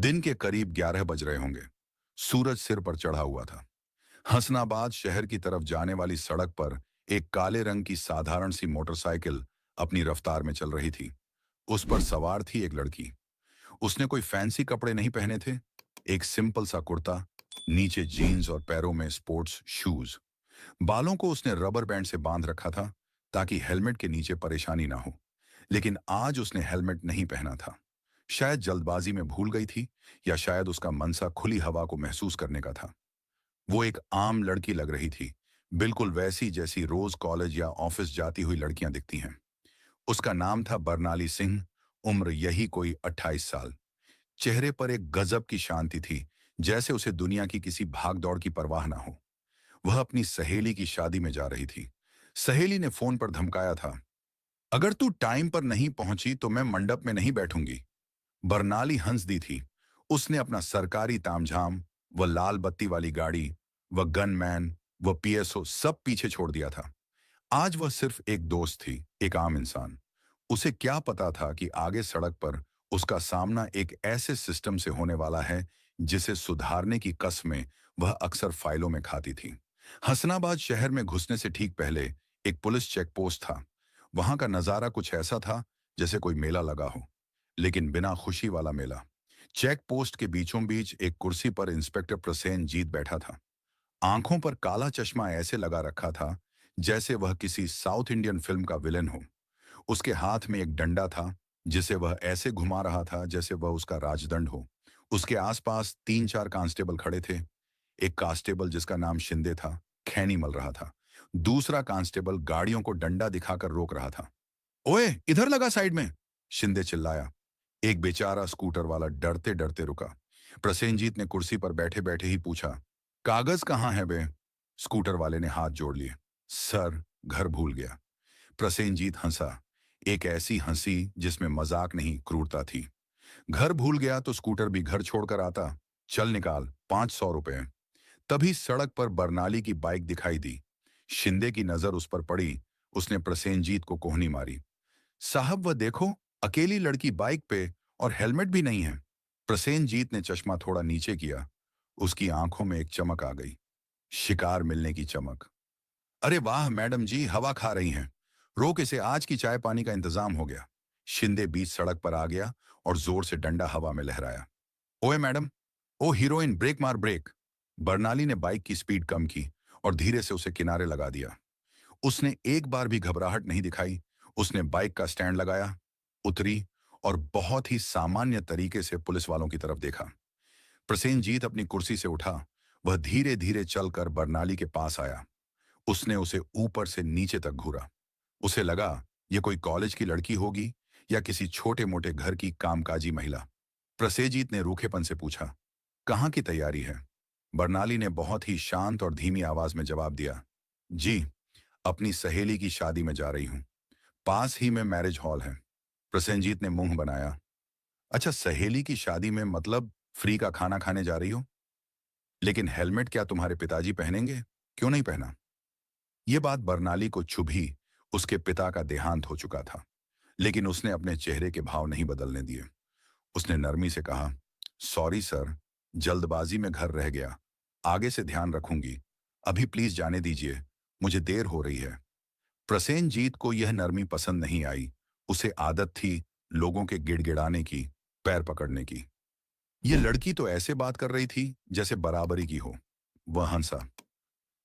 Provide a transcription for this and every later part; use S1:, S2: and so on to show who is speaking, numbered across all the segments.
S1: दिन के करीब 11 बज रहे होंगे। सूरज सिर पर चढ़ा हुआ था। हसनाबाद शहर की तरफ जाने वाली सड़क पर एक काले रंग की साधारण सी मोटरसाइकिल अपनी रफ्तार में चल रही थी। उस पर सवार थी एक लड़की। उसने कोई फैंसी कपड़े नहीं पहने थे। एक सिंपल सा कुर्ता, नीचे जीन्स और पैरों में स्पोर्ट्स शूज। बालों को उसने रबर बैंड से बांध रखा था ताकि हेलमेट के नीचे परेशानी ना हो। लेकिन आज उसने हेलमेट नहीं पहना था। शायद जल्दबाजी में भूल गई थी, या शायद उसका मनसा खुली हवा को महसूस करने का था। वो एक आम लड़की लग रही थी, बिल्कुल वैसी जैसी रोज कॉलेज या ऑफिस जाती हुई लड़कियां दिखती हैं। उसका नाम था बरनाली सिंह। उम्र यही कोई 28 साल। चेहरे पर एक गजब की शांति थी, जैसे उसे दुनिया की किसी भागदौड़ की परवाह ना हो। वह अपनी सहेली की शादी में जा रही थी। सहेली ने फोन पर धमकाया था, अगर तू टाइम पर नहीं पहुंची तो मैं मंडप में नहीं बैठूंगी। बरनाली हंस दी थी। उसने अपना सरकारी तामझाम, वह लाल बत्ती वाली गाड़ी, वह गनमैन, वह पीएसओ सब पीछे छोड़ दिया था। आज वह सिर्फ एक दोस्त थी, एक आम इंसान। उसे क्या पता था कि आगे सड़क पर उसका सामना एक ऐसे सिस्टम से होने वाला है जिसे सुधारने की कसमें वह अक्सर फाइलों में खाती थी। हसनाबाद शहर में घुसने से ठीक पहले एक पुलिस चेक पोस्ट था। वहां का नजारा कुछ ऐसा था जैसे कोई मेला लगा हो, लेकिन बिना खुशी वाला मेला। चेक पोस्ट के बीचों बीच एक कुर्सी पर इंस्पेक्टर प्रसेनजीत बैठा था। आंखों पर काला चश्मा ऐसे लगा रखा था जैसे वह किसी साउथ इंडियन फिल्म का विलेन हो। उसके हाथ में एक डंडा था जिसे वह ऐसे घुमा रहा था जैसे वह उसका राजदंड हो। उसके आसपास 3-4 कांस्टेबल खड़े थे। एक कांस्टेबल जिसका नाम शिंदे था, खैनी मल रहा था। दूसरा कांस्टेबल गाड़ियों को डंडा दिखाकर रोक रहा था। ओए, इधर लगा साइड में, शिंदे चिल्लाया। एक बेचारा स्कूटर वाला डरते डरते रुका। प्रसेनजीत ने कुर्सी पर बैठे बैठे ही पूछा, कागज कहाँ है बे? स्कूटर वाले ने हाथ जोड़ लिए। सर, घर भूल गया। प्रसेनजीत हंसा, एक ऐसी हंसी जिसमें मजाक नहीं, क्रूरता थी। घर भूल गया तो स्कूटर भी घर छोड़कर आता। चल निकाल, 500 रुपए। तभी सड़क पर बरनाली की बाइक दिखाई दी। शिंदे की नजर उस पर पड़ी। उसने प्रसेनजीत को कोहनी मारी। साहब वह देखो, अकेली लड़की बाइक पे, और हेलमेट भी नहीं है। प्रसेनजीत ने चश्मा थोड़ा नीचे किया। उसकी आंखों में एक चमक आ गई, शिकार मिलने की चमक। अरे वाह मैडम जी, हवा खा रही हैं। रोक इसे, आज की चाय पानी का इंतजाम हो गया। शिंदे बीच सड़क पर आ गया और जोर से डंडा हवा में लहराया। ओए मैडम, ओ हीरोइन, ब्रेक मार ब्रेक। बरनाली ने बाइक की स्पीड कम की और धीरे से उसे किनारे लगा दिया। उसने एक बार भी घबराहट नहीं दिखाई। उसने बाइक का स्टैंड लगाया, उतरी और बहुत ही सामान्य तरीके से पुलिस वालों की तरफ देखा। प्रसेनजीत अपनी कुर्सी से उठा। वह धीरे धीरे चलकर बरनाली के पास आया। उसने उसे ऊपर से नीचे तक घूरा। उसे लगा यह कोई कॉलेज की लड़की होगी या किसी छोटे मोटे घर की कामकाजी महिला। प्रसेनजीत ने रूखेपन से पूछा, कहाँ की तैयारी है? बरनाली ने बहुत ही शांत और धीमी आवाज में जवाब दिया, जी, अपनी सहेली की शादी में जा रही हूं। पास ही में मैरिज हॉल है। प्रसेनजीत ने मुंह बनाया। अच्छा, सहेली की शादी में मतलब फ्री का खाना खाने जा रही हो? लेकिन हेलमेट क्या तुम्हारे पिताजी पहनेंगे? क्यों नहीं पहना? यह बात बरनाली को चुभी। उसके पिता का देहांत हो चुका था, लेकिन उसने अपने चेहरे के भाव नहीं बदलने दिए। उसने नरमी से कहा, सॉरी सर, जल्दबाजी में घर रह गया। आगे से ध्यान रखूंगी। अभी प्लीज जाने दीजिए, मुझे देर हो रही है। प्रसेनजीत को यह नरमी पसंद नहीं आई। उसे आदत थी लोगों के गिड़गिड़ाने की, पैर पकड़ने की। यह लड़की तो ऐसे बात कर रही थी जैसे बराबरी की हो। वह हंसा।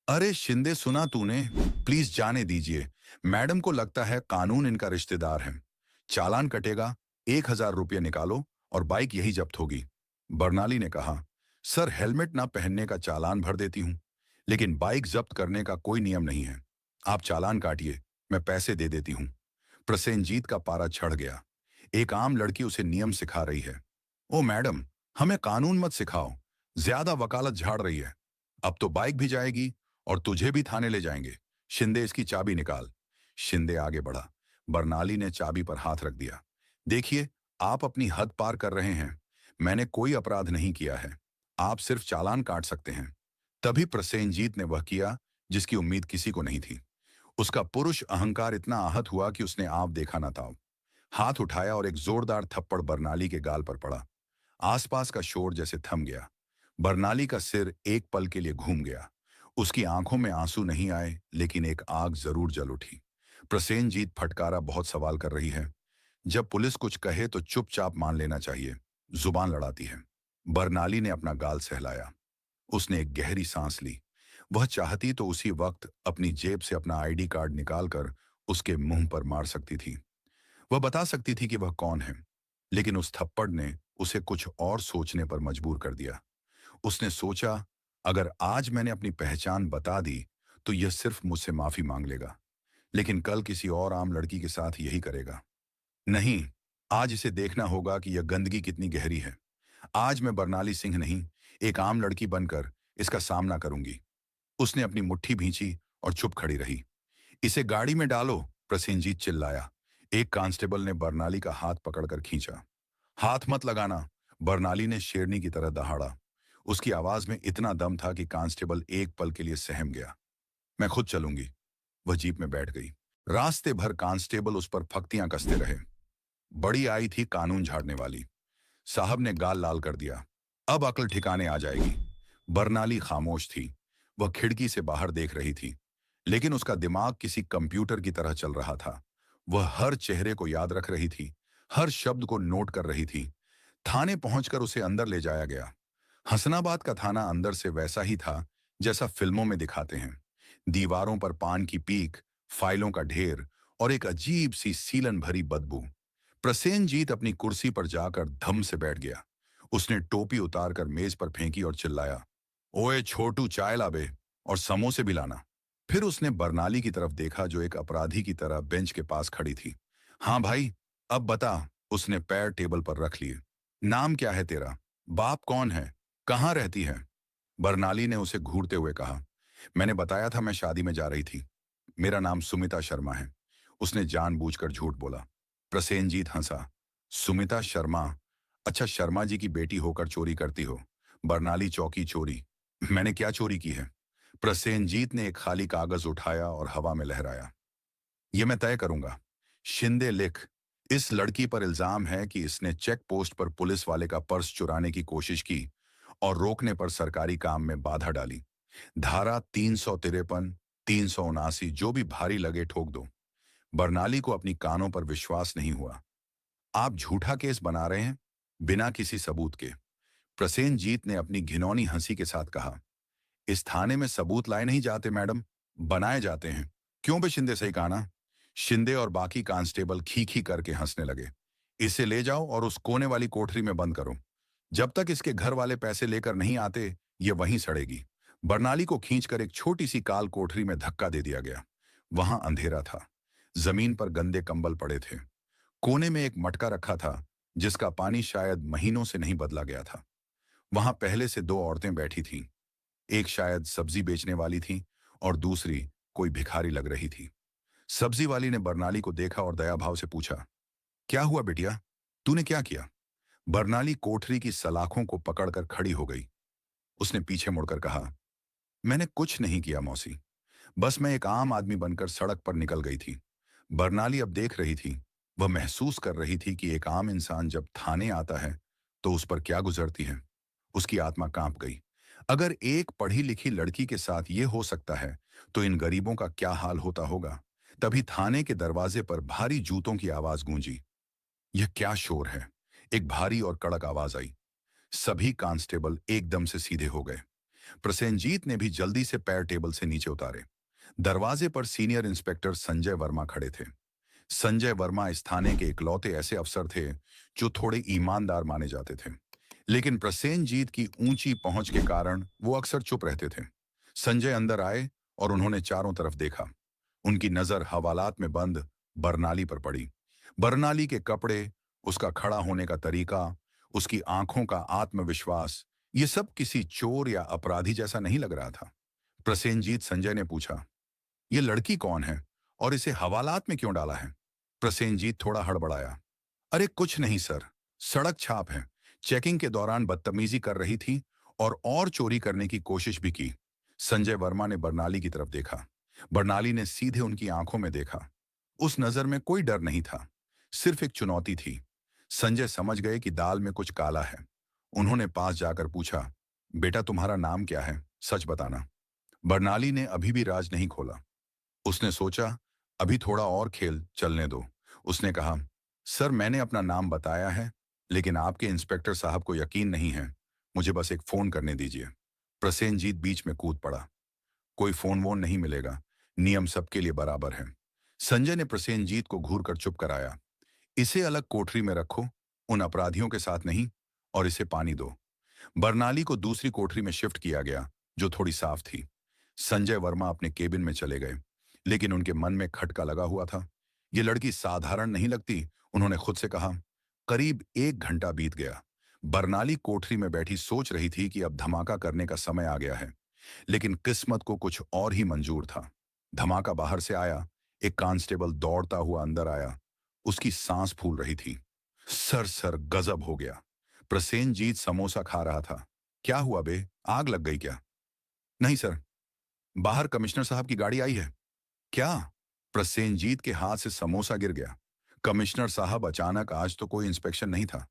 S1: अरे शिंदे, सुना तूने? प्लीज जाने दीजिए। मैडम को लगता है कानून इनका रिश्तेदार है। चालान कटेगा, 1,000 रुपये निकालो और बाइक यही जब्त होगी। बरनाली ने कहा, सर हेलमेट ना पहनने का चालान भर देती हूं, लेकिन बाइक जब्त करने का कोई नियम नहीं है। आप चालान काटिए, मैं पैसे दे देती हूं। प्रसेनजीत का पारा चढ़ गया। एक आम लड़की उसे नियम सिखा रही है। ओ मैडम, हमें कानून मत सिखाओ। ज्यादा वकालत झाड़ रही है। अब तो बाइक भी जाएगी और तुझे भी थाने ले जाएंगे। शिंदे, इसकी चाबी निकाल। शिंदे आगे बढ़ा। बरनाली ने चाबी पर हाथ रख दिया। देखिए, आप अपनी हद पार कर रहे हैं। मैंने कोई अपराध नहीं किया है। आप सिर्फ चालान काट सकते हैं। तभी प्रसेनजीत ने वह किया जिसकी उम्मीद किसी को नहीं थी। उसका पुरुष अहंकार इतना आहत हुआ कि उसने आप देखा ना था। हाथ उठाया और एक जोरदार थप्पड़ बरनाली के गाल पर पड़ा। आसपास का शोर जैसे थम गया। बरनाली का सिर एक पल के लिए घूम गया। उसकी आंखों में आंसू नहीं आए, लेकिन एक आग जरूर जल उठी। प्रसेनजीत फटकारा बहुत सवाल कर रही है। जब पुलिस कुछ कहे तो चुपचाप मान लेना चाहिए। जुबान लड़ाती है। बरनाली ने अपना गाल सहलाया। उसने एक गहरी सांस ली। वह चाहती तो उसी वक्त अपनी जेब से अपना आईडी कार्ड निकालकर उसके मुंह पर मार सकती थी। वह बता सकती थी कि वह कौन है। लेकिन उस थप्पड़ ने उसे कुछ और सोचने पर मजबूर कर दिया। उसने सोचा, अगर आज मैंने अपनी पहचान बता दी तो यह सिर्फ मुझसे माफी मांग लेगा, लेकिन कल किसी और आम लड़की के साथ यही करेगा। नहीं, आज इसे देखना होगा कि यह गंदगी कितनी गहरी है। आज मैं बरनाली सिंह नहीं, एक आम लड़की बनकर इसका सामना करूंगी। उसने अपनी मुट्ठी भींची और चुप खड़ी रही। इसे गाड़ी में डालो, प्रसेनजीत चिल्लाया। एक कांस्टेबल ने बरनाली का हाथ पकड़कर खींचा। हाथ मत लगाना, बरनाली ने शेरनी की तरह दहाड़ा। उसकी आवाज में इतना दम था कि कांस्टेबल एक पल के लिए सहम गया। मैं खुद चलूंगी। वह जीप में बैठ गई। रास्ते भर कांस्टेबल उस पर फक्तियां कसते रहे। बड़ी आई थी कानून झाड़ने वाली। साहब ने गाल लाल कर दिया। अब अकल ठिकाने आ जाएगी। बरनाली खामोश थी। वह खिड़की से बाहर देख रही थी, लेकिन उसका दिमाग किसी कंप्यूटर की तरह चल रहा था। वह हर चेहरे को याद रख रही थी, हर शब्द को नोट कर रही थी। थाने पहुंचकर उसे अंदर ले जाया गया। हसनाबाद का थाना अंदर से वैसा ही था जैसा फिल्मों में दिखाते हैं। दीवारों पर पान की पीक, फाइलों का ढेर और एक अजीब सी सीलन भरी बदबू। प्रसेनजीत अपनी कुर्सी पर जाकर धम से बैठ गया। उसने टोपी उतारकर मेज पर फेंकी और चिल्लाया, ओए छोटू, चाय ला बे, और समोसे भी लाना। फिर उसने बरनाली की तरफ देखा जो एक अपराधी की तरह बेंच के पास खड़ी थी। हाँ भाई, अब बता। उसने पैर टेबल पर रख लिए। नाम क्या है तेरा? बाप कौन है? कहाँ रहती है? बरनाली ने उसे घूरते हुए कहा। मैंने बताया था मैं शादी में जा रही थी। मेरा नाम सुमिता शर्मा है। उसने जानबूझकर झूठ बोला। प्रसेनजीत हंसा। सुमिता शर्मा? अच्छा, शर्मा जी की बेटी होकर चोरी करती हो? बरनाली चौकी चोरी? मैंने क्या चोरी की है? प्रसेनजीत ने एक खाली कागज उठाया और हवा में लहराया। ये मैं तय करूंगा। शिंदे लिख। इस लड़की पर इल्जाम है कि इसने चेक पोस्ट पर पुलिस वाले का पर्स चुराने की कोशिश की और रोकने पर सरकारी काम में बाधा डाली। धारा 353, 379 जो भी भारी लगे ठोक दो। बरनाली को अपनी कानों पर विश्वास नहीं हुआ। आप झूठा केस बना रहे हैं बिना किसी सबूत के। प्रसेनजीत ने अपनी घिनौनी हंसी के साथ कहा। इस थाने में सबूत लाए नहीं जाते मैडम, बनाए जाते हैं। क्यों बे शिंदे? सही कहा ना? शिंदे और बाकी कांस्टेबल खी खी करके हंसने लगे। इसे ले जाओ और उस कोने वाली कोठरी में बंद करो। जब तक इसके घर वाले पैसे लेकर नहीं आते, ये वहीं सड़ेगी। बरनाली को खींचकर एक छोटी सी काल कोठरी में धक्का दे दिया गया। वहां अंधेरा था। जमीन पर गंदे कंबल पड़े थे। कोने में एक मटका रखा था जिसका पानी शायद महीनों से नहीं बदला गया था। वहां पहले से दो औरतें बैठी थीं। एक शायद सब्जी बेचने वाली थी और दूसरी कोई भिखारी लग रही थी। सब्जी वाली ने बरनाली को देखा और दया भाव से पूछा, क्या हुआ बिटिया? तूने क्या किया? बरनाली कोठरी की सलाखों को पकड़कर खड़ी हो गई। उसने पीछे मुड़कर कहा, मैंने कुछ नहीं किया मौसी। बस मैं एक आम आदमी बनकर सड़क पर निकल गई थी। बरनाली अब देख रही थी। वह महसूस कर रही थी कि एक आम इंसान जब थाने आता है तो उस पर क्या गुजरती है। उसकी आत्मा कांप गई। अगर एक पढ़ी लिखी लड़की के साथ ये हो सकता है तो इन गरीबों का क्या हाल होता होगा। तभी थाने के दरवाजे पर भारी जूतों की आवाज गूंजी। यह क्या शोर है? एक भारी और कड़क आवाज आई। सभी कांस्टेबल एकदम से सीधे हो गए। प्रसेनजीत ने भी जल्दी से पैर टेबल से नीचे उतारे। दरवाजे पर सीनियर इंस्पेक्टर संजय वर्मा खड़े थे। संजय वर्मा इस थाने के इकलौते ऐसे अफसर थे जो थोड़े ईमानदार माने जाते थे, लेकिन प्रसेनजीत की ऊंची पहुंच के कारण वो अक्सर चुप रहते थे। संजय अंदर आए और उन्होंने चारों तरफ देखा। उनकी नजर हवालात में बंद बरनाली पर पड़ी। बरनाली के कपड़े, उसका खड़ा होने का तरीका, उसकी आंखों का आत्मविश्वास, ये सब किसी चोर या अपराधी जैसा नहीं लग रहा था। प्रसेनजीत संजय ने पूछा, ये लड़की कौन है और इसे हवालात में क्यों डाला है? प्रसेनजीत थोड़ा हड़बड़ाया। अरे कुछ नहीं सर, सड़क छाप है। चेकिंग के दौरान बदतमीजी कर रही थी और चोरी करने की कोशिश भी की। संजय वर्मा ने बरनाली की तरफ देखा। बरनाली ने सीधे उनकी आंखों में देखा। उस नजर में कोई डर नहीं था, सिर्फ एक चुनौती थी। संजय समझ गए कि दाल में कुछ काला है उन्होंने पास जाकर पूछा, बेटा तुम्हारा नाम क्या है, सच बताना। बर्नाली ने अभी भी राज नहीं खोला। उसने सोचा, अभी थोड़ा और खेल चलने दो। उसने कहा, सर मैंने अपना नाम बताया है, लेकिन आपके इंस्पेक्टर साहब को यकीन नहीं है। मुझे बस एक फोन करने दीजिए। प्रसेनजीत बीच में कूद पड़ा। कोई फोन वोन नहीं मिलेगा, नियम सबके लिए बराबर है। संजय ने प्रसेनजीत को घूर कर चुप कराया। इसे अलग कोठरी में रखो, उन अपराधियों के साथ नहीं, और इसे पानी दो। बरनाली को दूसरी कोठरी में शिफ्ट किया गया, जो थोड़ी साफ थी। संजय वर्मा अपने केबिन में चले गए, लेकिन उनके मन में खटका लगा हुआ था। ये लड़की साधारण नहीं लगती, उन्होंने खुद से कहा। करीब 1 घंटा बीत गया। बरनाली कोठरी में बैठी सोच रही थी कि अब धमाका करने का समय आ गया है, लेकिन किस्मत को कुछ और ही मंजूर था। धमाका बाहर से आया। एक कांस्टेबल दौड़ता हुआ अंदर आया। उसकी सांस फूल रही थी। सर गजब हो गया। प्रसेनजीत समोसा खा रहा था। क्या हुआ बे, आग लग गई क्या? नहीं सर, बाहर कमिश्नर साहब की गाड़ी आई है। क्या? प्रसेनजीत के हाथ से समोसा गिर गया। कमिश्नर साहब अचानक, आज तो कोई इंस्पेक्शन नहीं था।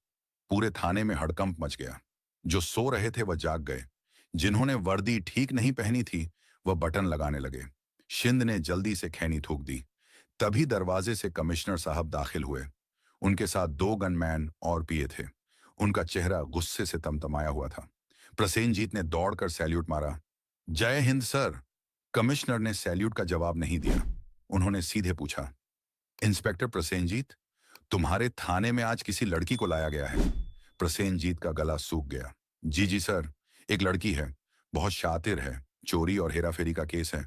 S1: पूरे थाने में हड़कंप मच गया। जो सो रहे थे वह जाग गए। जिन्होंने वर्दी ठीक नहीं पहनी थी वह बटन लगाने लगे। शिंद ने जल्दी से खैनी थूक दी। तभी दरवाजे से कमिश्नर साहब दाखिल हुए। उनके साथ 2 गनमैन और पिए थे। उनका चेहरा गुस्से से तमतमाया हुआ था। प्रसेनजीत ने दौड़कर सैल्यूट मारा। जय हिंद सर। कमिश्नर ने सैल्यूट का जवाब नहीं दिया। उन्होंने सीधे पूछा, इंस्पेक्टर प्रसेनजीत, तुम्हारे थाने में आज किसी लड़की को लाया गया है? प्रसेनजीत का गला सूख गया। जी सर, एक लड़की है, बहुत शातिर है, चोरी और हेराफेरी का केस है।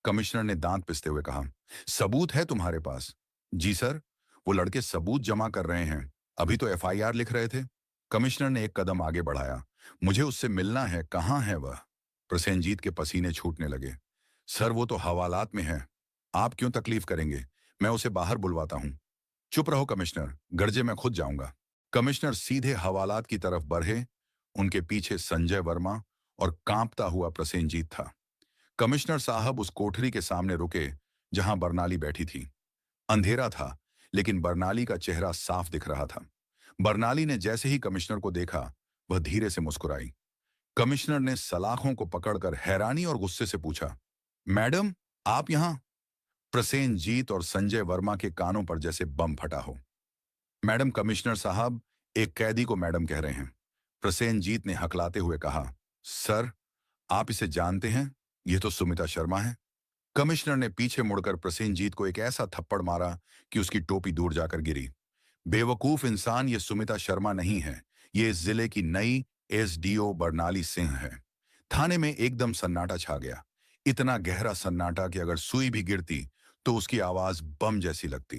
S1: कमिश्नर ने दांत पिसते हुए कहा। सबूत है तुम्हारे पास? जी सर, वो लड़के सबूत जमा कर रहे हैं, अभी तो एफआईआर लिख रहे थे। कमिश्नर ने एक कदम आगे बढ़ाया। मुझे उससे मिलना है, कहाँ है वह? प्रसेनजीत के पसीने छूटने लगे। सर वो तो हवालात में है, आप क्यों तकलीफ करेंगे, मैं उसे बाहर बुलवाता हूं। चुप रहो कमिश्नर, गर्जे मैं खुद जाऊंगा। कमिश्नर सीधे हवालात की तरफ बढ़े। उनके पीछे संजय वर्मा और कांपता हुआ प्रसेनजीत था। कमिश्नर साहब उस कोठरी के सामने रुके जहां बरनाली बैठी थी। अंधेरा था, लेकिन बरनाली का चेहरा साफ दिख रहा था। बरनाली ने जैसे ही कमिश्नर को देखा, वह धीरे से मुस्कुराई। कमिश्नर ने सलाखों को पकड़कर हैरानी और गुस्से से पूछा, मैडम, आप यहां? प्रसेनजीत और संजय वर्मा के कानों पर जैसे बम फटा हो। मैडम, कमिश्नर साहब एक कैदी को मैडम कह रहे हैं। प्रसेनजीत ने हकलाते हुए कहा। सर, आप इसे जानते हैं? यह तो सुमिता शर्मा है। कमिश्नर ने पीछे मुड़कर प्रसेनजीत को एक ऐसा थप्पड़ मारा कि उसकी टोपी दूर जाकर गिरी। बेवकूफ इंसान, ये सुमिता शर्मा नहीं है, ये इस जिले की नई एसडीओ बरनाली सिंह है। थाने में एकदम सन्नाटा छा गया। इतना गहरा सन्नाटा कि अगर सुई भी गिरती तो उसकी आवाज बम जैसी लगती।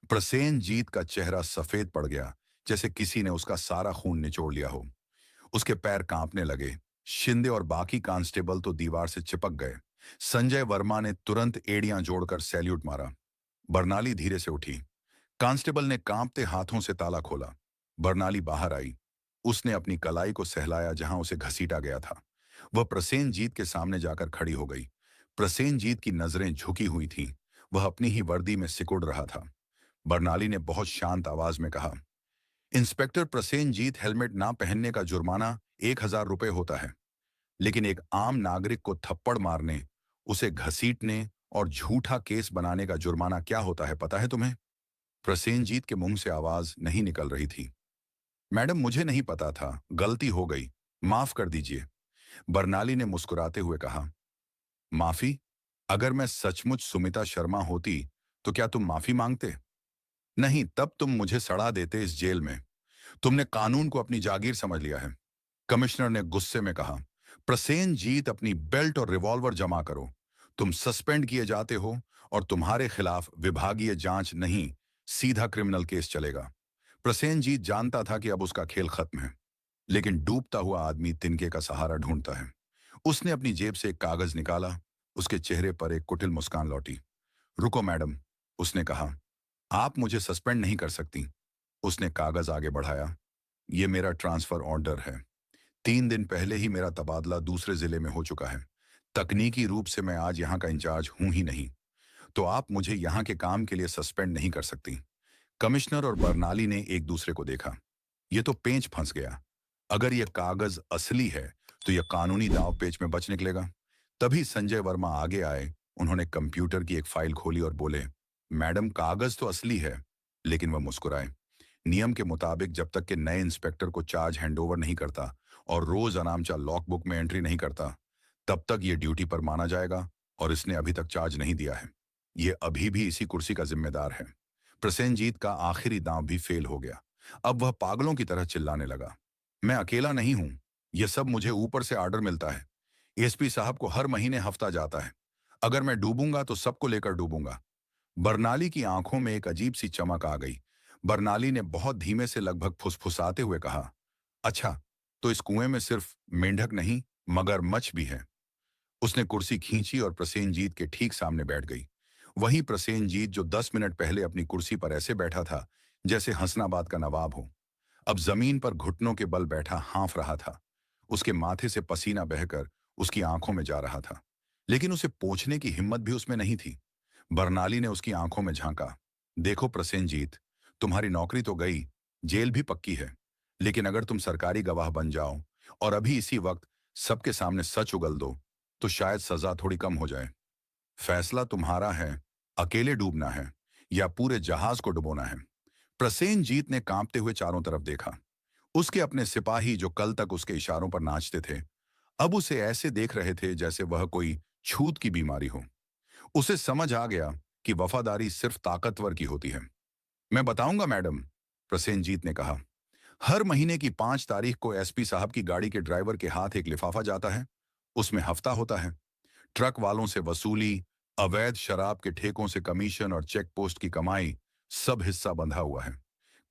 S1: प्रसेनजीत का चेहरा सफेद पड़ गया, जैसे किसी ने उसका सारा खून निचोड़ लिया हो। उसके पैर कांपने लगे। शिंदे और बाकी कांस्टेबल तो दीवार से चिपक गए। संजय वर्मा ने तुरंत एड़ियां जोड़कर सैल्यूट मारा। बरनाली धीरे से उठी। कांस्टेबल ने कांपते हाथों से ताला खोला। बरनाली बाहर आई। उसने अपनी कलाई को सहलाया जहां उसे घसीटा गया था। वह प्रसेनजीत के सामने जाकर खड़ी हो गई। प्रसेनजीत की नजरें झुकी हुई थीं। वह अपनी ही वर्दी में सिकुड़ रहा था। बरनाली ने बहुत शांत आवाज में कहा, इंस्पेक्टर प्रसेनजीत, हेलमेट ना पहनने का जुर्माना 1,000 रुपए होता है, लेकिन एक आम नागरिक को थप्पड़ मारने, उसे घसीटने और झूठा केस बनाने का जुर्माना क्या होता है, पता है तुम्हें? प्रसेनजीत के मुंह से आवाज नहीं निकल रही थी। मैडम, मुझे नहीं पता था, गलती हो गई, माफ कर दीजिए। बरनाली ने मुस्कुराते हुए कहा। माफी? अगर मैं सचमुच सुमिता शर्मा होती तो क्या तुम माफी मांगते? नहीं, तब तुम मुझे सड़ा देते इस जेल में। तुमने कानून को अपनी जागीर समझ लिया है। कमिश्नर ने गुस्से में कहा। प्रसेनजीत, अपनी बेल्ट और रिवॉल्वर जमा करो। तुम सस्पेंड किए जाते हो और तुम्हारे खिलाफ विभागीय जांच नहीं, सीधा क्रिमिनल केस चलेगा। प्रसेनजीत जानता था कि अब उसका खेल खत्म है, लेकिन डूबता हुआ आदमी तिनके का सहारा ढूंढता है। उसने अपनी जेब से एक कागज निकाला। उसके चेहरे पर एक कुटिल मुस्कान लौटी। रुको मैडम, उसने कहा, आप मुझे सस्पेंड नहीं कर सकती। उसने कागज आगे बढ़ाया। ये मेरा ट्रांसफर ऑर्डर है। 3 दिन पहले ही मेरा तबादला दूसरे जिले में हो चुका है। तकनीकी रूप से मैं आज यहाँ का इंचार्ज हूं ही नहीं, तो आप मुझे यहाँ के काम के लिए सस्पेंड नहीं कर सकती। कमिश्नर और बरनाली ने एक दूसरे को देखा। ये तो पेंच फंस गया। अगर यह कागज असली है तो यह कानूनी दांव पेच में बच निकलेगा। तभी संजय वर्मा आगे आए। उन्होंने कंप्यूटर की एक फाइल खोली और बोले, मैडम कागज तो असली है। लेकिन वह मुस्कुराए। नियम के मुताबिक जब तक कि नए इंस्पेक्टर को चार्ज हैंडओवर नहीं करता और रोज अनामचा लॉक बुक में एंट्री नहीं करता, तब तक ये ड्यूटी पर माना जाएगा। और इसने अभी तक चार्ज नहीं दिया है। ये अभी भी इसी कुर्सी का जिम्मेदार है। प्रसेनजीत का आखिरी दांव भी फेल हो गया। अब वह पागलों की तरह चिल्लाने लगा, मैं अकेला नहीं हूं। यह सब मुझे ऊपर से ऑर्डर मिलता है। एसपी साहब को हर महीने हफ्ता जाता है। अगर मैं डूबूंगा तो सबको लेकर डूबूंगा। बरनाली की आंखों में एक अजीब सी चमक आ गई। बरनाली ने बहुत धीमे से लगभग फुसफुसाते हुए कहा, अच्छा, तो इस कुएं में सिर्फ मेंढक नहीं, मगरमच्छ भी है। उसने कुर्सी खींची और प्रसेनजीत के ठीक सामने बैठ गई। वही प्रसेनजीत जो 10 मिनट पहले अपनी कुर्सी पर ऐसे बैठा था जैसे हसनाबाद का नवाब हो, अब जमीन पर घुटनों के बल बैठा हाँफ रहा था। उसके माथे से पसीना बहकर उसकी आंखों में जा रहा था, लेकिन उसे पूछने की हिम्मत भी उसमें नहीं थी। बरनाली ने उसकी आंखों में झांका, देखो प्रसेनजीत, तुम्हारी नौकरी तो गई, जेल भी पक्की है, लेकिन अगर तुम सरकारी गवाह बन जाओ और अभी इसी वक्त सबके सामने सच उगल दो, तो शायद सजा थोड़ी कम हो जाए। फैसला तुम्हारा है, अकेले डूबना है या पूरे जहाज को डुबोना है। प्रसेनजीत ने कांपते हुए चारों तरफ देखा। उसके अपने सिपाही जो कल तक उसके इशारों पर नाचते थे, अब उसे ऐसे देख रहे थे जैसे वह कोई छूत की बीमारी हो। उसे समझ आ गया कि वफादारी सिर्फ ताकतवर की होती है। मैं बताऊंगा मैडम, प्रसेनजीत ने कहा। हर महीने की 5 तारीख को एसपी साहब की गाड़ी के ड्राइवर के हाथ एक लिफाफा जाता है। उसमें हफ्ता होता है। ट्रक वालों से वसूली, अवैध शराब के ठेकों से कमीशन और चेक पोस्ट की कमाई, सब हिस्सा बंधा हुआ है।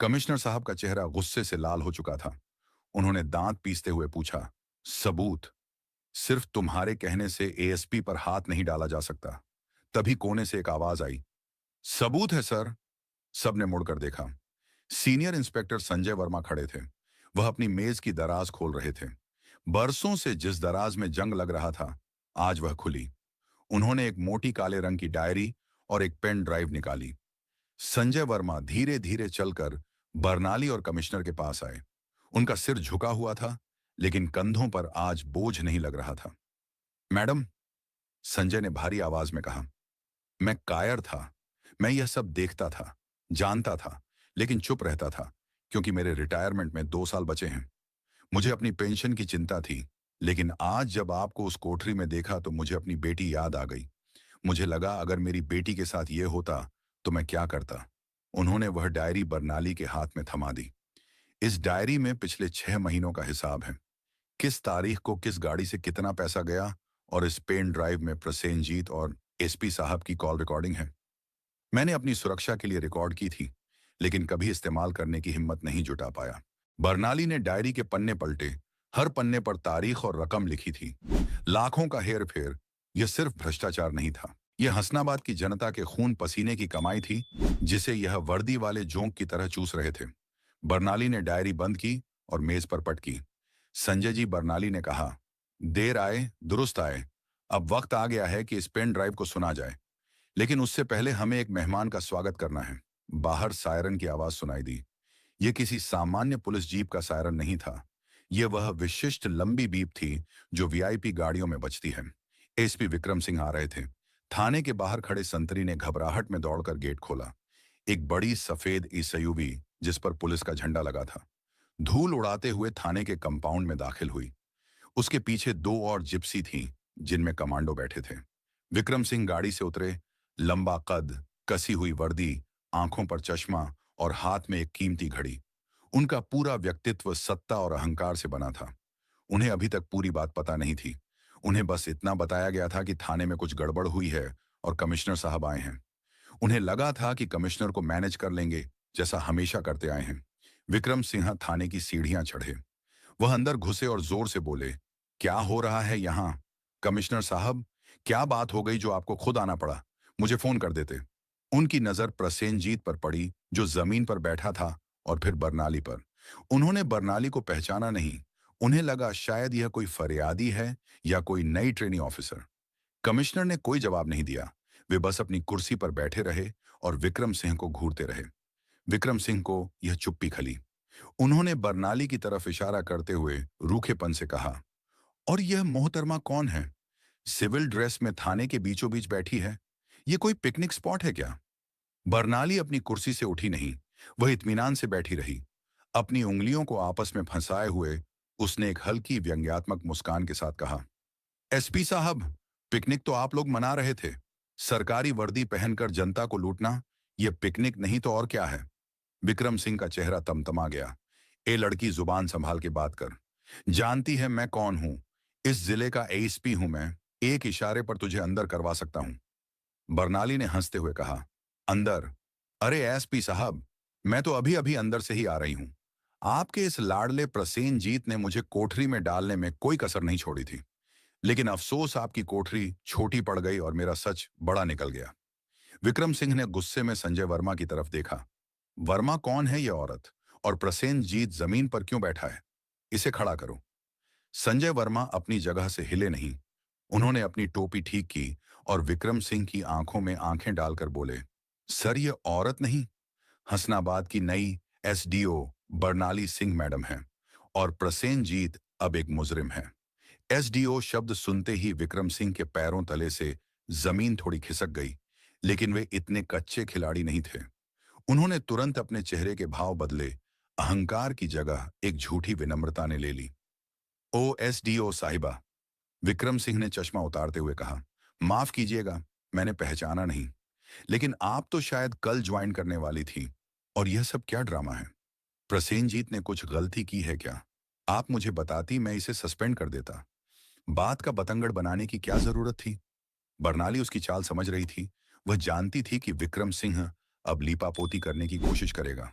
S1: कमिश्नर साहब का चेहरा गुस्से से लाल हो चुका था। उन्होंने दांत पीसते हुए पूछा, सबूत? सिर्फ तुम्हारे कहने से एएसपी पर हाथ नहीं डाला जा सकता। तभी कोने से एक आवाज आई, सबूत है सर। सबने मुड़कर देखा। सीनियर इंस्पेक्टर संजय वर्मा खड़े थे। वह अपनी मेज की दराज खोल रहे थे। बरसों से जिस दराज में जंग लग रहा था, आज वह खुली। उन्होंने एक मोटी काले रंग की डायरी और एक पेन ड्राइव निकाली। संजय वर्मा धीरे धीरे चलकर बरनाली और कमिश्नर के पास आए। उनका सिर झुका हुआ था, लेकिन कंधों पर आज बोझ नहीं लग रहा था। मैडम, संजय ने भारी आवाज में कहा, मैं कायर था। मैं यह सब देखता था, जानता था, लेकिन चुप रहता था, क्योंकि मेरे रिटायरमेंट में 2 साल बचे हैं। मुझे अपनी पेंशन की चिंता थी, लेकिन आज जब आपको उस कोठरी में देखा तो मुझे अपनी बेटी याद आ गई। मुझे लगा अगर मेरी बेटी के साथ ये होता तो मैं क्या करता। उन्होंने वह डायरी बरनाली के हाथ में थमा दी। इस डायरी में पिछले 6 महीनों का हिसाब है। किस तारीख को किस गाड़ी से कितना पैसा गया, और इस पेन ड्राइव में प्रसेनजीत और एसपी साहब की कॉल रिकॉर्डिंग है। मैंने अपनी सुरक्षा के लिए रिकॉर्ड की थी, लेकिन कभी इस्तेमाल करने की हिम्मत नहीं जुटा पाया। बरनाली ने डायरी के पन्ने पलटे। हर पन्ने पर तारीख और रकम लिखी थी। लाखों का हेर फेर। यह सिर्फ भ्रष्टाचार नहीं था, यह हसनाबाद की जनता के खून पसीने की कमाई थी, जिसे यह वर्दी वाले जोंक की तरह चूस रहे थे। बरनाली ने डायरी बंद की और मेज पर पटकी। संजय जी, बरनाली ने कहा, देर आए दुरुस्त आए। अब वक्त आ गया है कि इस पेन ड्राइव को सुना जाए, लेकिन उससे पहले हमें एक मेहमान का स्वागत करना है। बाहर सायरन की आवाज सुनाई दी। यह किसी सामान्य पुलिस जीप का सायरन नहीं था। यह वह विशिष्ट लंबी बीप थी जो वीआईपी गाड़ियों में बजती है। एसपी विक्रम सिंह आ रहे थे। थाने के बाहर खड़े संतरी ने घबराहट में दौड़कर गेट खोला। एक बड़ी सफेद एसयूवी जिस पर पुलिस का झंडा लगा था, धूल उड़ाते हुए थाने के कंपाउंड में दाखिल हुई। उसके पीछे 2 और जिप्सी थीं, जिनमें कमांडो बैठे थे। विक्रम सिंह गाड़ी से उतरे। लंबा कद, कसी हुई वर्दी, आंखों पर चश्मा और हाथ में एक कीमती घड़ी। उनका पूरा व्यक्तित्व सत्ता और अहंकार से बना था। उन्हें अभी तक पूरी बात पता नहीं थी। उन्हें बस इतना बताया गया था कि थाने में कुछ गड़बड़ हुई है और कमिश्नर साहब आए हैं। उन्हें लगा था कि कमिश्नर को मैनेज कर लेंगे, जैसा हमेशा करते आए हैं। विक्रम सिंह थाने की सीढ़ियां चढ़े। वह अंदर घुसे और जोर से बोले, क्या हो रहा है यहाँ? कमिश्नर साहब, क्या बात हो गई जो आपको खुद आना पड़ा? मुझे फोन कर देते। उनकी नजर प्रसेनजीत पर पड़ी, जो जमीन पर बैठा था, और फिर बरनाली पर। उन्होंने बरनाली को पहचाना नहीं। उन्हें लगा शायद यह कोई फरियादी है या कोई नई ट्रेनी ऑफिसर। कमिश्नर ने कोई जवाब नहीं दिया। वे बस अपनी कुर्सी पर बैठे रहे और विक्रम सिंह को घूरते रहे। विक्रम सिंह को यह चुप्पी खली। उन्होंने बर्नाली की तरफ इशारा करते हुए रूखेपन से कहा, और यह मोहतरमा कौन है? सिविल ड्रेस में थाने के बीचों बीच बैठी है। ये कोई पिकनिक स्पॉट है क्या? बर्नाली अपनी कुर्सी से उठी नहीं। वह इत्मीनान से बैठी रही। अपनी उंगलियों को आपस में फंसाए हुए उसने एक हल्की व्यंग्यात्मक मुस्कान के साथ कहा, एसपी साहब, पिकनिक तो आप लोग मना रहे थे। सरकारी वर्दी पहनकर जनता को लूटना, यह पिकनिक नहीं तो और क्या है? विक्रम सिंह का चेहरा तमतमा गया। ए लड़की, जुबान संभाल के बात कर। जानती है मैं कौन हूं? इस जिले का एएसपी हूं मैं। एक इशारे पर तुझे अंदर करवा सकता हूं। बरनाली ने हंसते हुए कहा, अंदर? अरे एसपी साहब, मैं तो अभी अभी अंदर से ही आ रही हूं। आपके इस लाडले प्रसेनजीत ने मुझे कोठरी में डालने में कोई कसर नहीं छोड़ी थी। लेकिन अफसोस आपकी कोठरी छोटी पड़ गई और मेरा सच बड़ा निकल गया। विक्रम सिंह ने गुस्से में संजय वर्मा की तरफ देखा। वर्मा कौन है यह औरत? और प्रसेनजीत जमीन पर क्यों बैठा है? इसे खड़ा करो। संजय वर्मा अपनी जगह से हिले नहीं। उन्होंने अपनी टोपी ठीक की और विक्रम सिंह की आंखों में आंखें डालकर बोले, सर, ये औरत नहीं, हसनाबाद की नई एसडीओ बरनाली सिंह मैडम है, और प्रसेनजीत अब एक मुजरिम है। एसडीओ शब्द सुनते ही विक्रम सिंह के पैरों तले से जमीन थोड़ी खिसक गई, लेकिन वे इतने कच्चे खिलाड़ी नहीं थे। उन्होंने तुरंत अपने चेहरे के भाव बदले। अहंकार की जगह एक झूठी विनम्रता ने ले ली। ओ एसडीओ साहिबा, विक्रम सिंह ने चश्मा उतारते हुए कहा, माफ कीजिएगा, मैंने पहचाना नहीं। लेकिन आप तो शायद कल ज्वाइन करने वाली थी। और यह सब क्या ड्रामा है? प्रसेनजीत ने कुछ गलती की है क्या? आप मुझे बताती, मैं इसे सस्पेंड कर देता। बात का बतंगड़ बनाने की क्या जरूरत थी? बरनाली उसकी चाल समझ रही थी। वह जानती थी कि विक्रम सिंह अब लीपापोती करने की कोशिश करेगा।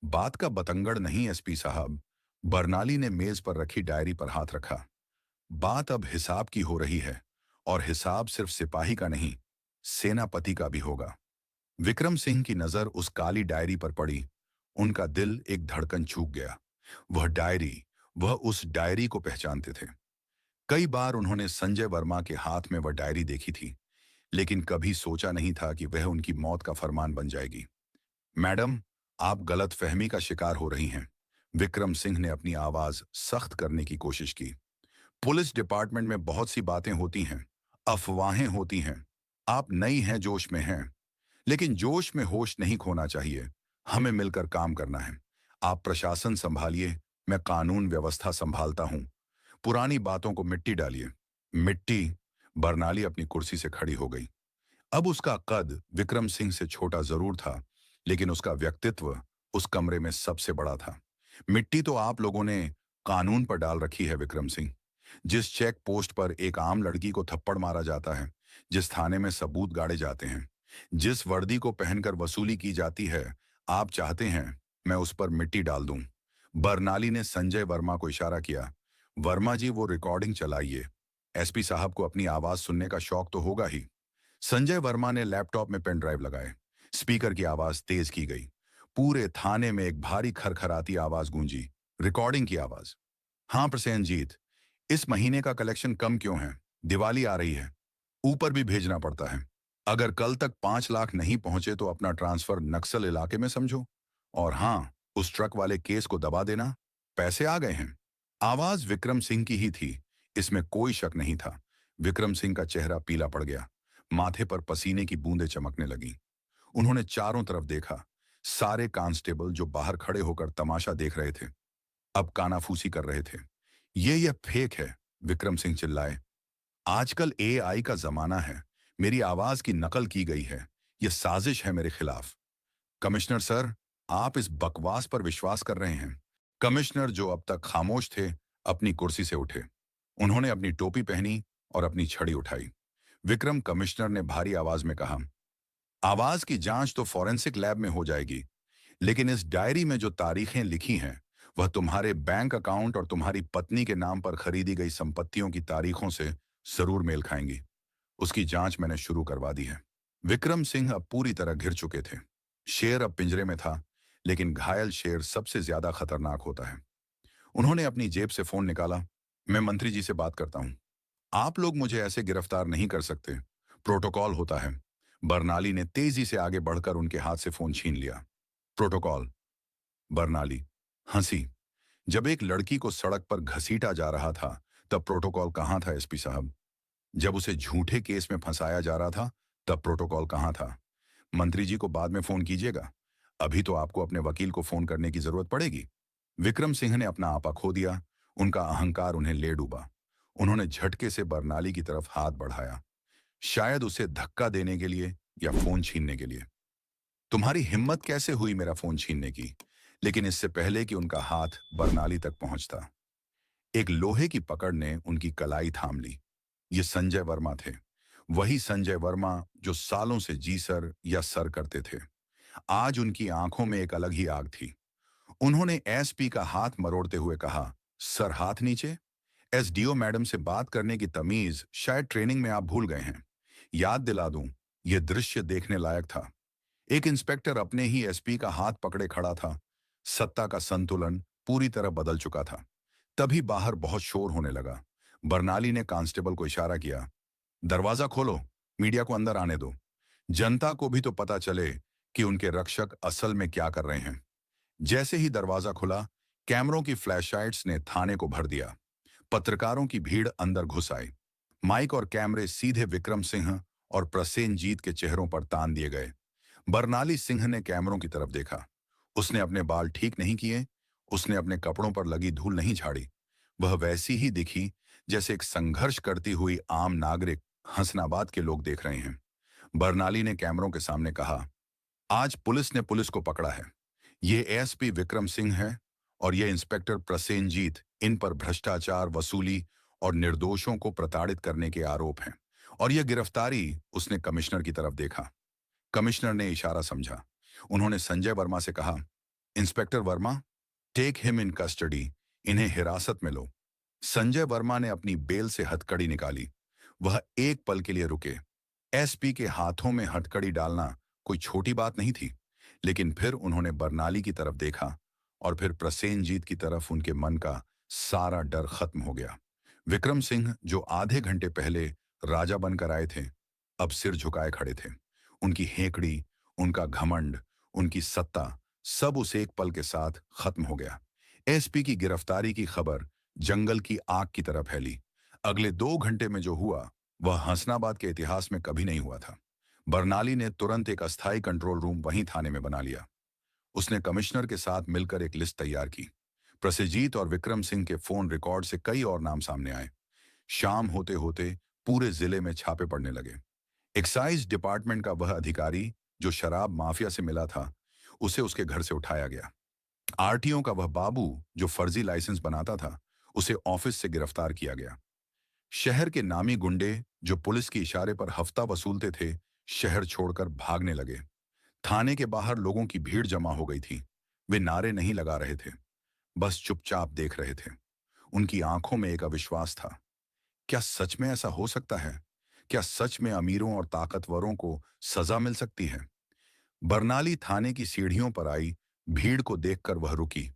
S1: बात का बतंगड़ नहीं एसपी साहब। बरनाली ने मेज पर रखी डायरी पर हाथ रखा। बात अब हिसाब की हो रही है, और हिसाब सिर्फ सिपाही का नहीं, सेनापति का भी होगा। विक्रम सिंह की नजर उस काली डायरी पर पड़ी। उनका दिल एक धड़कन चूक गया। वह डायरी, वह उस डायरी को पहचानते थे। कई बार उन्होंने संजय वर्मा के हाथ में वह डायरी देखी थी, लेकिन कभी सोचा नहीं था कि वह उनकी मौत का फरमान बन जाएगी। मैडम, आप गलत फहमी का शिकार हो रही हैं। विक्रम सिंह ने अपनी आवाज सख्त करने की कोशिश की। पुलिस डिपार्टमेंट में बहुत सी बातें होती हैं, अफवाहें होती हैं। आप नई हैं, जोश में हैं, लेकिन जोश में होश नहीं खोना चाहिए। हमें मिलकर काम करना है। आप प्रशासन संभालिए, मैं कानून व्यवस्था संभालता हूं। पुरानी बातों को मिट्टी डालिए। मिट्टी? बरनाली अपनी कुर्सी से खड़ी हो गई। अब उसका कद विक्रम सिंह से छोटा जरूर था, लेकिन उसका व्यक्तित्व उस कमरे में सबसे बड़ा था। मिट्टी तो आप लोगों ने कानून पर डाल रखी है विक्रम सिंह। जिस चेक पोस्ट पर एक आम लड़की को थप्पड़ मारा जाता है, जिस थाने में सबूत गाड़े जाते हैं, जिस वर्दी को पहनकर वसूली की जाती है, आप चाहते हैं मैं उस पर मिट्टी डाल दूं? बरनाली ने संजय वर्मा को इशारा किया। वर्मा जी, वो रिकॉर्डिंग चलाइए। एसपी साहब को अपनी आवाज सुनने का शौक तो होगा ही। संजय वर्मा ने लैपटॉप में पेन ड्राइव लगाए। स्पीकर की आवाज तेज की गई। पूरे थाने में एक भारी खरखराती आवाज गूंजी। रिकॉर्डिंग की आवाज। हाँ प्रसेनजीत, इस महीने का कलेक्शन कम क्यों है? दिवाली आ रही है, ऊपर भी भेजना पड़ता है। अगर कल तक 5 लाख नहीं पहुंचे तो अपना ट्रांसफर नक्सल इलाके में समझो। और हाँ, उस ट्रक वाले केस को दबा देना। पैसे आ गए हैं। आवाज विक्रम सिंह की ही थी, इसमें कोई शक नहीं था। विक्रम सिंह का चेहरा पीला पड़ गया। माथे पर पसीने की बूंदें चमकने लगी। उन्होंने चारों तरफ देखा। सारे कांस्टेबल जो बाहर खड़े होकर तमाशा देख रहे थे, अब कानाफूसी कर रहे थे। यह फेक है, विक्रम सिंह चिल्लाए। आजकल एआई का जमाना है। मेरी आवाज की नकल की गई है। यह साजिश है मेरे खिलाफ। कमिश्नर सर, आप इस बकवास पर विश्वास कर रहे हैं? कमिश्नर, जो अब तक खामोश थे, अपनी कुर्सी से उठे। उन्होंने अपनी टोपी पहनी और अपनी छड़ी उठाई। विक्रम, कमिश्नर ने भारी आवाज में कहा, आवाज की जांच तो फॉरेंसिक लैब में हो जाएगी, लेकिन इस डायरी में जो तारीखें लिखी हैं, वह तुम्हारे बैंक अकाउंट और तुम्हारी पत्नी के नाम पर खरीदी गई संपत्तियों की तारीखों से जरूर मेल खाएंगी। उसकी जांच मैंने शुरू करवा दी है। विक्रम सिंह अब पूरी तरह घिर चुके थे। शेर अब पिंजरे में था, लेकिन घायल शेर सबसे ज्यादा खतरनाक होता है। उन्होंने अपनी जेब से फोन निकाला। मैं मंत्री जी से बात करता हूं। आप लोग मुझे ऐसे गिरफ्तार नहीं कर सकते, प्रोटोकॉल होता है। बरनाली ने तेजी से आगे बढ़कर उनके हाथ से फोन छीन लिया। प्रोटोकॉल? बरनाली, हंसी। जब एक लड़की को सड़क पर घसीटा जा रहा था, तब प्रोटोकॉल कहाँ था एसपी साहब? जब उसे झूठे केस में फंसाया जा रहा था, तब प्रोटोकॉल कहाँ था? मंत्री जी को बाद में फोन कीजिएगा। अभी तो आपको अपने वकील को फोन करने की जरूरत पड़ेगी। विक्रम सिंह ने अपना आपा खो दिया। उनका अहंकार उन्हें ले डूबा। उन्होंने झटके से बरनाली की तरफ हाथ बढ़ाया, शायद उसे धक्का देने के लिए या फोन छीनने के लिए। तुम्हारी हिम्मत कैसे हुई मेरा फोन छीनने की? लेकिन इससे पहले कि उनका हाथ बरनाली तक पहुंचता, एक लोहे की पकड़ ने उनकी कलाई थाम ली। ये संजय वर्मा थे। वही संजय वर्मा जो सालों से जी सर या सर करते थे। आज उनकी आंखों में एक अलग ही आग थी। उन्होंने एसपी का हाथ मरोड़ते हुए कहा, सर हाथ नीचे। एसडीओ मैडम से बात करने की तमीज शायद ट्रेनिंग में आप भूल गए हैं। याद दिला दूं, यह दृश्य देखने लायक था। एक इंस्पेक्टर अपने ही एसपी का हाथ पकड़े खड़ा था। सत्ता का संतुलन पूरी तरह बदल चुका था। तभी बाहर बहुत शोर होने लगा। बरनाली ने कांस्टेबल को इशारा किया, दरवाजा खोलो, मीडिया को अंदर आने दो। जनता को भी तो पता चले कि उनके रक्षक असल में क्या कर रहे हैं। जैसे ही दरवाजा खुला, कैमरों की फ्लैशलाइट्स ने थाने को भर दिया। पत्रकारों की भीड़ अंदर घुस आई। माइक और कैमरे सीधे विक्रम सिंह और प्रसेनजीत के चेहरों पर तान दिए गए। बरनाली सिंह ने कैमरों की तरफ देखा। उसने अपने बाल ठीक नहीं किए, उसने अपने कपड़ों पर लगी धूल नहीं झाड़ी। वह वैसी ही दिखी जैसे एक संघर्ष करती हुई आम नागरिक हसनाबाद के लोग देख रहे हैं। बरनाली ने कैमरों के सामने कहा, आज पुलिस ने पुलिस को पकड़ा है। ये एसपी विक्रम सिंह है और ये इंस्पेक्टर प्रसेनजीत। इन पर भ्रष्टाचार, वसूली और निर्दोषों को प्रताड़ित करने के आरोप हैं। और यह गिरफ्तारी, उसने कमिश्नर की तरफ देखा। कमिश्नर ने इशारा समझा। उन्होंने संजय वर्मा से कहा, inspector Verma, take him in custody. इन्हें हिरासत में लो। संजय वर्मा ने अपनी बेल से हथकड़ी निकाली। वह एक पल के लिए रुके। एसपी के हाथों में हथकड़ी डालना कोई छोटी बात नहीं थी। लेकिन फिर उन्होंने बरनाली की तरफ देखा और फिर प्रसेनजीत की तरफ। उनके मन का सारा डर खत्म हो गया। विक्रम सिंह, जो आधे घंटे पहले राजा बनकर आए थे, अब सिर झुकाए खड़े थे। उनकी हेकड़ी, उनका घमंड, उनकी सत्ता, सब उस एक पल के साथ खत्म हो गया। एसपी की गिरफ्तारी की खबर जंगल की आग की तरह फैली। अगले 2 घंटे में जो हुआ, वह हसनाबाद के इतिहास में कभी नहीं हुआ था। बरनाली ने तुरंत एक अस्थायी कंट्रोल रूम वहीं थाने में बना लिया। उसने कमिश्नर के साथ मिलकर एक लिस्ट तैयार की। प्रसेनजीत और विक्रम सिंह के फोन रिकॉर्ड से कई और नाम सामने आए। शाम होते होते पूरे जिले में छापे पड़ने लगे। एक्साइज डिपार्टमेंट का वह अधिकारी जो शराब माफिया से मिला था, उसे उसके घर से उठाया गया। आरटीओ का वह बाबू जो फर्जी लाइसेंस बनाता था, उसे ऑफिस से गिरफ्तार किया गया। शहर के नामी गुंडे जो पुलिस के इशारे पर हफ्ता वसूलते थे, शहर छोड़कर भागने लगे। थाने के बाहर लोगों की भीड़ जमा हो गई थी। वे नारे नहीं लगा रहे थे, बस चुपचाप देख रहे थे। उनकी आंखों में एक अविश्वास था। क्या सच में ऐसा हो सकता है? क्या सच में अमीरों और ताकतवरों को सजा मिल सकती है? बरनाली थाने की सीढ़ियों पर आई। भीड़ को देखकर वह रुकी।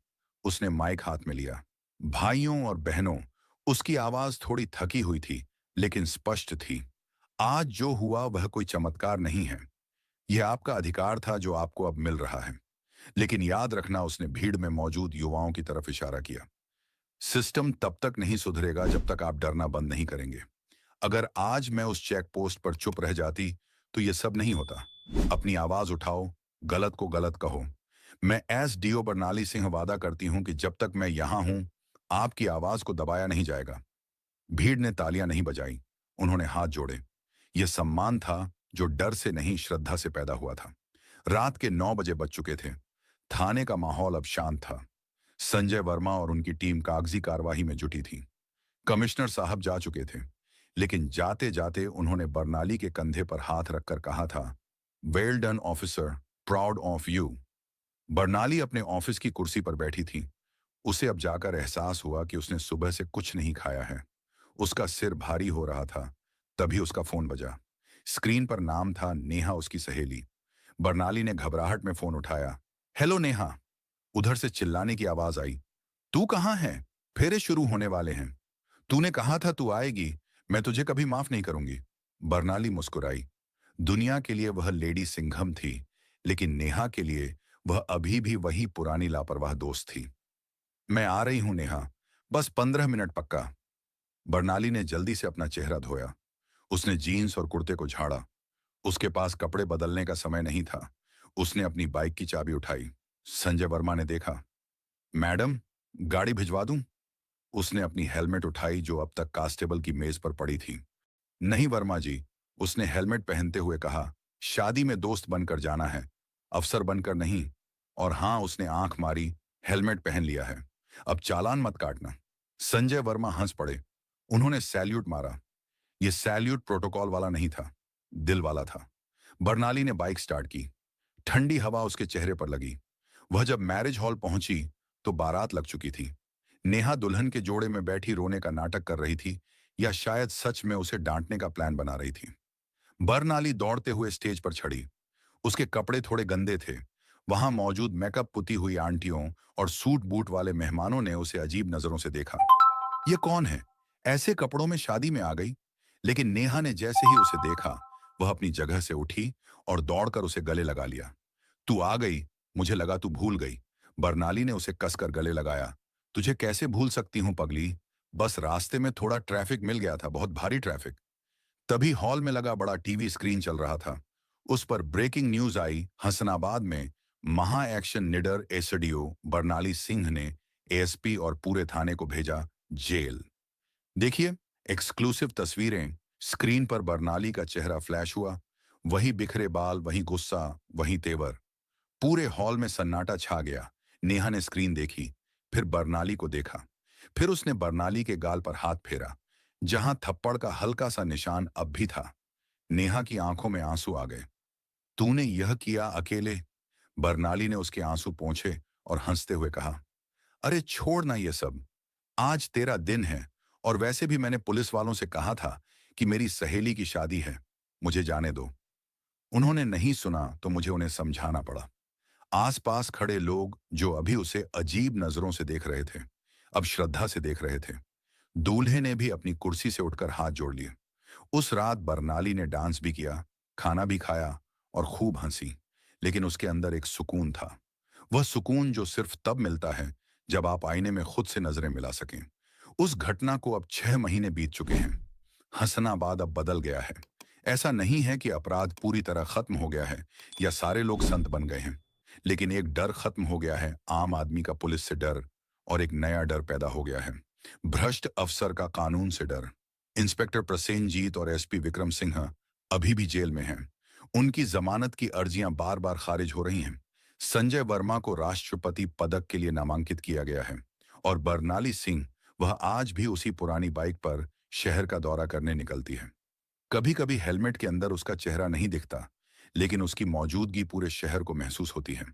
S1: उसने माइक हाथ में लिया। भाइयों और बहनों, उसकी आवाज थोड़ी थकी हुई थी, लेकिन स्पष्ट थी। आज जो हुआ वह कोई चमत्कार नहीं है। यह आपका अधिकार था जो आपको अब मिल रहा है। लेकिन याद रखना, उसने भीड़ में मौजूद युवाओं की तरफ इशारा किया, सिस्टम तब तक नहीं सुधरेगा जब तक आप डरना बंद नहीं करेंगे। अगर आज मैं उस चेक पोस्ट पर चुप रह जाती तो यह सब नहीं होता। अपनी आवाज उठाओ, गलत को गलत कहो। मैं एसडीओ बरनाली सिंह वादा करती हूं कि जब तक मैं यहां हूं, आपकी आवाज को दबाया नहीं जाएगा। भीड़ ने तालियां नहीं बजाई, उन्होंने हाथ जोड़े। यह सम्मान था जो डर से नहीं, श्रद्धा से पैदा हुआ था। रात के 9 बजे बज चुके थे। थाने का माहौल अब शांत था। संजय वर्मा और उनकी टीम कागजी कार्रवाई में जुटी थी। कमिश्नर साहब जा चुके थे, लेकिन जाते जाते उन्होंने बरनाली के कंधे पर हाथ रखकर कहा था, well done officer, proud of you. Barnali अपने ऑफिस की कुर्सी पर बैठी थी। उसे अब जाकर एहसास हुआ कि उसने सुबह से कुछ नहीं खाया है। उसका सिर भारी हो रहा था। तभी उसका फोन बजा। स्क्रीन पर नाम था नेहा, उसकी सहेली। बरनाली ने घबराहट में फोन उठाया। हेलो नेहा। उधर से चिल्लाने की आवाज आई, तू कहाँ है? फेरे शुरू होने वाले हैं। तूने कहा था तू आएगी, मैं तुझे कभी माफ नहीं करूंगी। बरनाली मुस्कुराई। दुनिया के लिए वह लेडी सिंघम थी, लेकिन नेहा के लिए वह अभी भी वही पुरानी लापरवाह दोस्त थी। मैं आ रही हूं नेहा, बस 15 मिनट पक्का। बरनाली ने जल्दी से अपना चेहरा धोया। उसने जीन्स और कुर्ते को झाड़ा। उसके पास कपड़े बदलने का समय नहीं था। उसने अपनी बाइक की चाबी उठाई। संजय वर्मा ने देखा। मैडम, गाड़ी भिजवा दूं? उसने अपनी हेलमेट उठाई जो अब तक कांस्टेबल की मेज पर पड़ी थी। नहीं वर्मा जी, उसने हेलमेट पहनते हुए कहा। शादी में दोस्त बनकर जाना है, अफसर बनकर नहीं। और हाँ, उसने आंख मारी। हेलमेट पहन लिया है, अब चालान मत काटना। संजय वर्मा हंस पड़े। उन्होंने सैल्यूट मारा। यह सैल्यूट प्रोटोकॉल वाला नहीं था, दिल वाला था। बरनाली ने बाइक स्टार्ट की। ठंडी हवा उसके चेहरे पर लगी। वह जब मैरिज हॉल पहुंची तो बारात लग चुकी थी। नेहा दुल्हन के जोड़े में बैठी रोने का नाटक कर रही थी, या शायद सच में उसे डांटने का प्लान बना रही थी। बरनाली दौड़ते हुए स्टेज पर चढ़ी। उसके कपड़े थोड़े गंदे थे। वहां मौजूद मेकअप पुती हुई आंटियों और सूट बूट वाले मेहमानों ने उसे अजीब नजरों से देखा। ये कौन है, ऐसे कपड़ों में शादी में आ गई? लेकिन नेहा ने जैसे ही उसे देखा, वह अपनी जगह से उठी और दौड़कर उसे गले लगा लिया। तू आ गई, मुझे लगा तू भूल गई। बरनाली ने उसे कसकर गले लगाया। तुझे कैसे भूल सकती हूं पगली, बस रास्ते में थोड़ा ट्रैफिक मिल गया था, बहुत भारी ट्रैफिक। तभी हॉल में लगा बड़ा टीवी स्क्रीन चल रहा था। उस पर ब्रेकिंग न्यूज आई। हसनाबाद में महा एक्शन निडर एसडीओ बरनाली सिंह ने एएसपी और पूरे थाने को भेजा जेल। देखिए, एक्सक्लूसिव तस्वीरें। स्क्रीन पर बरनाली का चेहरा फ्लैश हुआ। वही बिखरे बाल, वही गुस्सा, वही तेवर। पूरे हॉल में सन्नाटा छा गया। नेहा ने स्क्रीन देखी, फिर बरनाली को देखा। फिर उसने बरनाली के गाल पर हाथ फेरा, जहां थप्पड़ का हल्का सा निशान अब भी था। नेहा की आंखों में आंसू आ गए। तूने यह किया अकेले? बरनाली ने उसके आंसू पोंछे और हंसते हुए कहा, अरे छोड़ ना ये सब। आज तेरा दिन है, और वैसे भी मैंने पुलिस वालों से कहा था कि मेरी सहेली की शादी है, मुझे जाने दो। उन्होंने नहीं सुना तो मुझे उन्हें समझाना पड़ा। आसपास खड़े लोग जो अभी उसे अजीब नजरों से देख रहे थे, अब श्रद्धा से देख रहे थे। दूल्हे ने भी अपनी कुर्सी से उठकर हाथ जोड़ लिए। उस रात बरनाली ने डांस भी किया, खाना भी खाया और खूब हंसी। लेकिन उसके अंदर एक सुकून था। वह सुकून जो सिर्फ तब मिलता है जब आप आईने में खुद से नजरें मिला सकें। उस घटना को अब 6 महीने बीत चुके हैं। हसनाबाद अब बदल गया है। ऐसा नहीं है कि अपराध पूरी तरह खत्म हो गया है या सारे लोग संत बन गए हैं, लेकिन एक डर खत्म हो गया है, आम आदमी का पुलिस से डर। और एक नया डर पैदा हो गया है, भ्रष्ट अफसर का कानून से डर। इंस्पेक्टर प्रसेनजीत और एसपी विक्रम सिंह अभी भी जेल में हैं। उनकी जमानत की अर्जियां बार बार खारिज हो रही हैं। संजय वर्मा को राष्ट्रपति पदक के लिए नामांकित किया गया है। और बरनाली सिंह, वह आज भी उसी पुरानी बाइक पर शहर का दौरा करने निकलती है। कभी कभी हेलमेट के अंदर उसका चेहरा नहीं दिखता, लेकिन उसकी मौजूदगी पूरे शहर को महसूस होती है।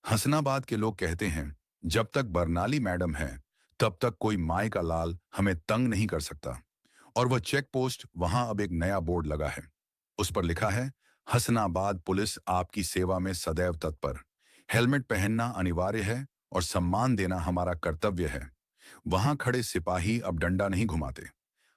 S1: हसनाबाद के लोग कहते हैं, जब तक बरनाली मैडम है, तब तक कोई माई का लाल हमें तंग नहीं कर सकता। और वह चेक पोस्ट, वहां अब एक नया बोर्ड लगा है। उस पर लिखा है, हसनाबाद पुलिस आपकी सेवा में सदैव तत्पर। हेलमेट पहनना अनिवार्य है और सम्मान देना हमारा कर्तव्य है। वहां खड़े सिपाही अब डंडा नहीं घुमाते,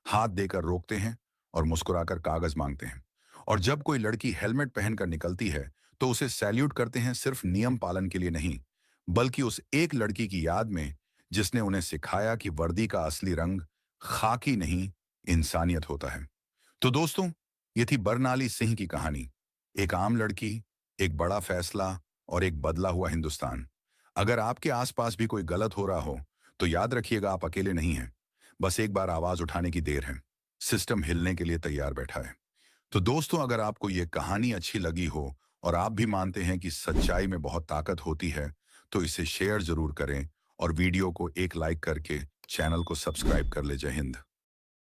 S1: हाथ देकर रोकते हैं और मुस्कुराकर कागज मांगते हैं। और जब कोई लड़की हेलमेट पहनकर निकलती है तो उसे सैल्यूट करते हैं, सिर्फ नियम पालन के लिए नहीं, बल्कि उस एक लड़की की याद में जिसने उन्हें सिखाया कि वर्दी का असली रंग खाकी नहीं, इंसानियत होता है। तो दोस्तों, ये थी बरनाली सिंह की कहानी। एक आम लड़की, एक बड़ा फैसला और एक बदला हुआ हिंदुस्तान। अगर आपके आसपास भी कोई गलत हो रहा हो तो याद रखिएगा, आप अकेले नहीं हैं। बस एक बार आवाज उठाने की देर है। सिस्टम हिलने के लिए तैयार बैठा है। तो दोस्तों, अगर आपको ये कहानी अच्छी लगी हो और आप भी मानते हैं कि सच्चाई में बहुत ताकत होती है, तो इसे शेयर जरूर करें और वीडियो को एक लाइक करके चैनल को सब्सक्राइब कर ले। जय हिंद।